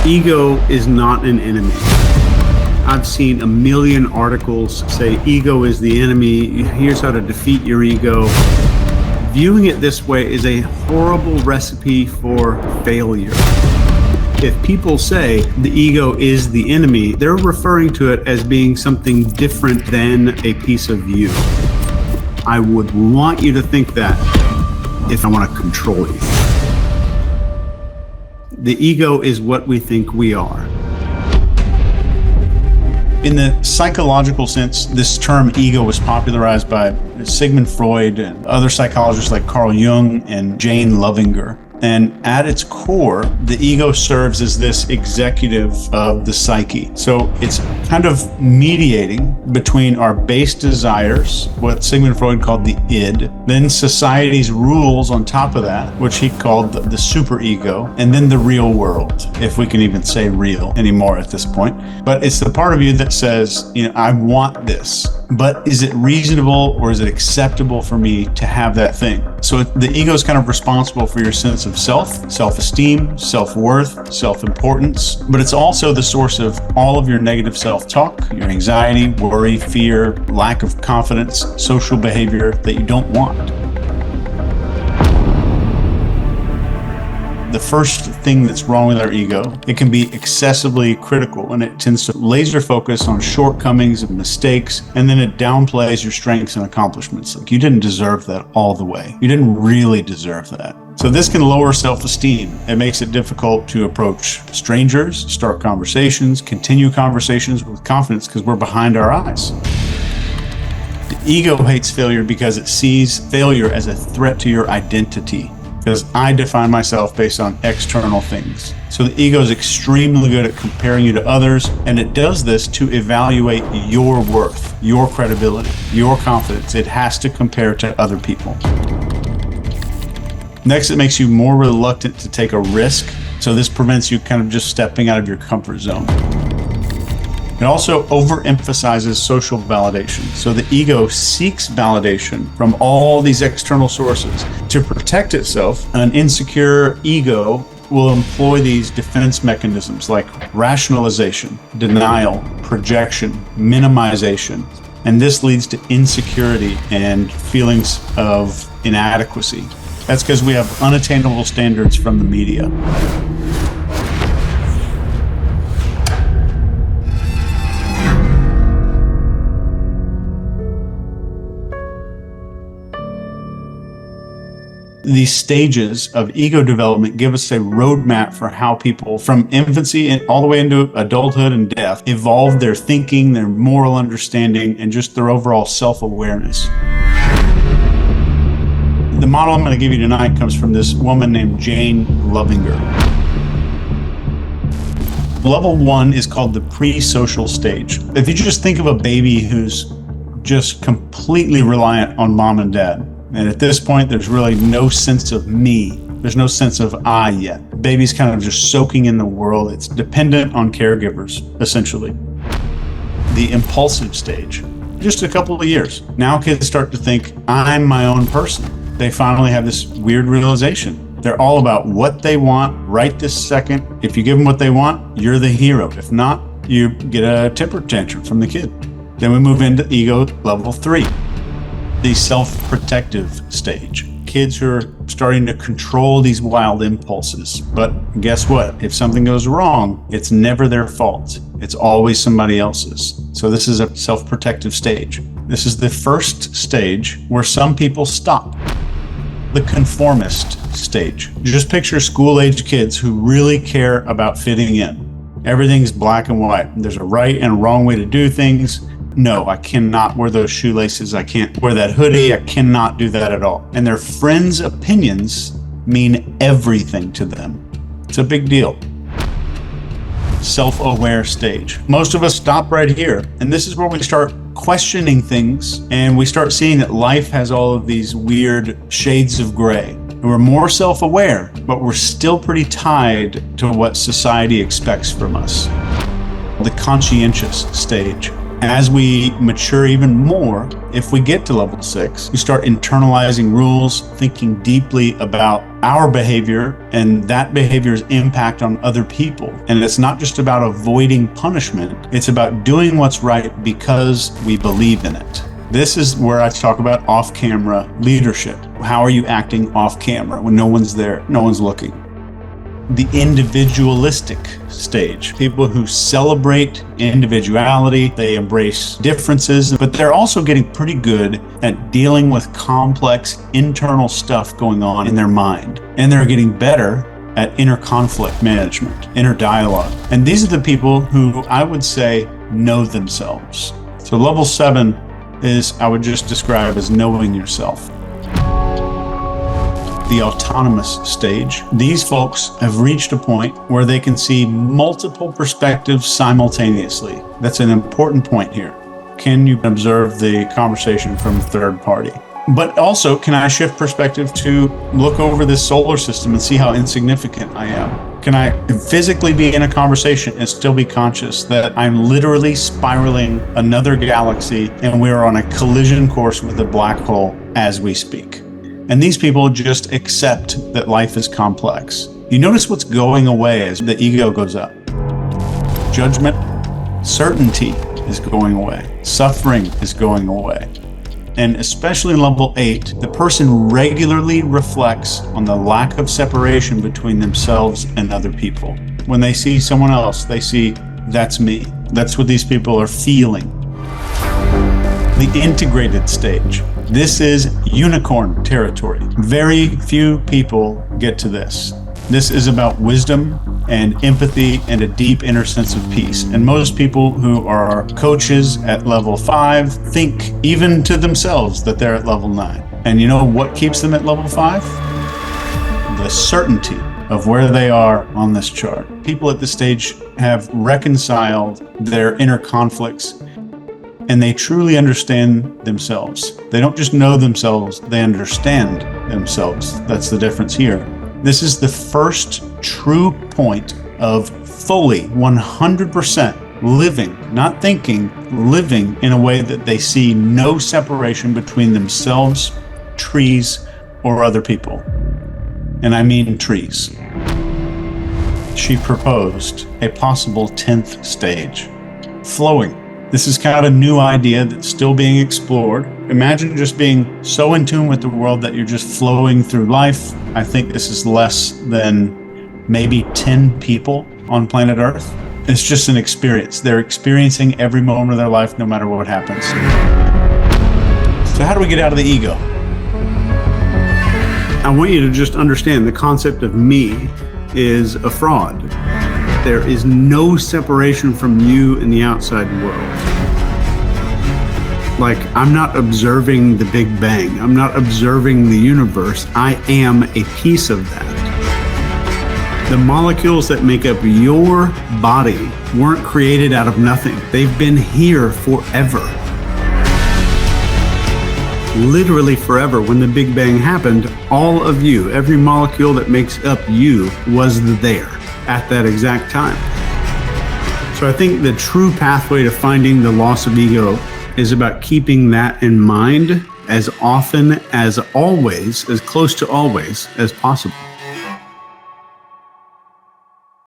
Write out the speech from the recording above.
Ego is not an enemy. I've seen a million articles say ego is the enemy. Here's how to defeat your ego. Viewing it this way is a horrible recipe for failure. If people say the ego is the enemy, they're referring to it as being something different than a piece of you. I would want you to think that if I want to control you. The ego is what we think we are. In the psychological sense, this term ego was popularized by Sigmund Freud and other psychologists like Carl Jung and Jane Lovinger. And at its core, the ego serves as this executive of the psyche. So it's kind of mediating between our base desires, what Sigmund Freud called the id, then society's rules on top of that, which he called the superego, and then the real world, if we can even say real anymore at this point. But it's the part of you that says, I want this, but is it reasonable or is it acceptable for me to have that thing? So the ego is kind of responsible for your sense of self, self-esteem, self-worth, self-importance, but it's also the source of all of your negative self-talk, your anxiety, worry, fear, lack of confidence, social behavior that you don't want. The first thing that's wrong with our ego, it can be excessively critical, and it tends to laser focus on shortcomings and mistakes, and then it downplays your strengths and accomplishments. Like, you didn't deserve that all the way. You didn't really deserve that. So this can lower self-esteem. It makes it difficult to approach strangers, start conversations, continue conversations with confidence because we're behind our eyes. The ego hates failure because it sees failure as a threat to your identity. Because I define myself based on external things. So the ego is extremely good at comparing you to others, and it does this to evaluate your worth, your credibility, your confidence. It has to compare to other people. Next, it makes you more reluctant to take a risk. So this prevents you kind of just stepping out of your comfort zone. It also overemphasizes social validation. So the ego seeks validation from all these external sources. To protect itself, an insecure ego will employ these defense mechanisms like rationalization, denial, projection, minimization. And this leads to insecurity and feelings of inadequacy. That's because we have unattainable standards from the media. These stages of ego development give us a roadmap for how people from infancy and all the way into adulthood and death evolve their thinking, their moral understanding, and just their overall self-awareness. The model I'm going to give you tonight comes from this woman named Jane Lovinger. Level 1 is called the pre-social stage. If you just think of a baby who's just completely reliant on mom and dad, and at this point, there's really no sense of me. There's no sense of I yet. The baby's kind of just soaking in the world. It's dependent on caregivers, essentially. The impulsive stage, just a couple of years. Now kids start to think, I'm my own person. They finally have this weird realization. They're all about what they want right this second. If you give them what they want, you're the hero. If not, you get a temper tantrum from the kid. Then we move into ego level 3. The self-protective stage. Kids who are starting to control these wild impulses. But guess what? If something goes wrong, it's never their fault. It's always somebody else's. So this is a self-protective stage. This is the first stage where some people stop. The conformist stage. Just picture school-age kids who really care about fitting in. Everything's black and white. There's a right and a wrong way to do things. No, I cannot wear those shoelaces. I can't wear that hoodie. I cannot do that at all. And their friends' opinions mean everything to them. It's a big deal. Self-aware stage. Most of us stop right here. And this is where we start questioning things and we start seeing that life has all of these weird shades of gray. And we're more self-aware, but we're still pretty tied to what society expects from us. The conscientious stage. As we mature even more, if we get to level 6, we start internalizing rules, thinking deeply about our behavior and that behavior's impact on other people. And it's not just about avoiding punishment, it's about doing what's right because we believe in it. This is where I talk about off-camera leadership. How are you acting off-camera when no one's there, no one's looking? The individualistic stage. People who celebrate individuality, they embrace differences, but they're also getting pretty good at dealing with complex internal stuff going on in their mind. And they're getting better at inner conflict management, inner dialogue. And these are the people who I would say know themselves. So level 7 is, I would just describe as knowing yourself. The autonomous stage. These folks have reached a point where they can see multiple perspectives simultaneously. That's an important point here. Can you observe the conversation from a third party? But also, can I shift perspective to look over this solar system and see how insignificant I am? Can I physically be in a conversation and still be conscious that I'm literally spiraling another galaxy and we're on a collision course with a black hole as we speak? And these people just accept that life is complex. You notice what's going away as the ego goes up. Judgment, certainty is going away. Suffering is going away. And especially in level 8, the person regularly reflects on the lack of separation between themselves and other people. When they see someone else, they see, that's me. That's what these people are feeling. The integrated stage. This is unicorn territory. Very few people get to this. This is about wisdom and empathy and a deep inner sense of peace. And most people who are coaches at level 5 think even to themselves that they're at level 9. And you know what keeps them at level 5? The certainty of where they are on this chart. People at this stage have reconciled their inner conflicts and they truly understand themselves. They don't just know themselves, they understand themselves. That's the difference here. This is the first true point of fully 100% living, not thinking, living in a way that they see no separation between themselves, trees, or other people. And I mean trees. She proposed a possible 10th stage, flowing. This is kind of a new idea that's still being explored. Imagine just being so in tune with the world that you're just flowing through life. I think this is less than maybe 10 people on planet Earth. It's just an experience. They're experiencing every moment of their life, no matter what happens. So how do we get out of the ego? I want you to just understand the concept of me is a fraud. There is no separation from you in the outside world. Like, I'm not observing the Big Bang. I'm not observing the universe. I am a piece of that. The molecules that make up your body weren't created out of nothing. They've been here forever. Literally forever. When the Big Bang happened, all of you, every molecule that makes up you was there at that exact time. So I think the true pathway to finding the loss of ego is about keeping that in mind as often as always, as close to always as possible.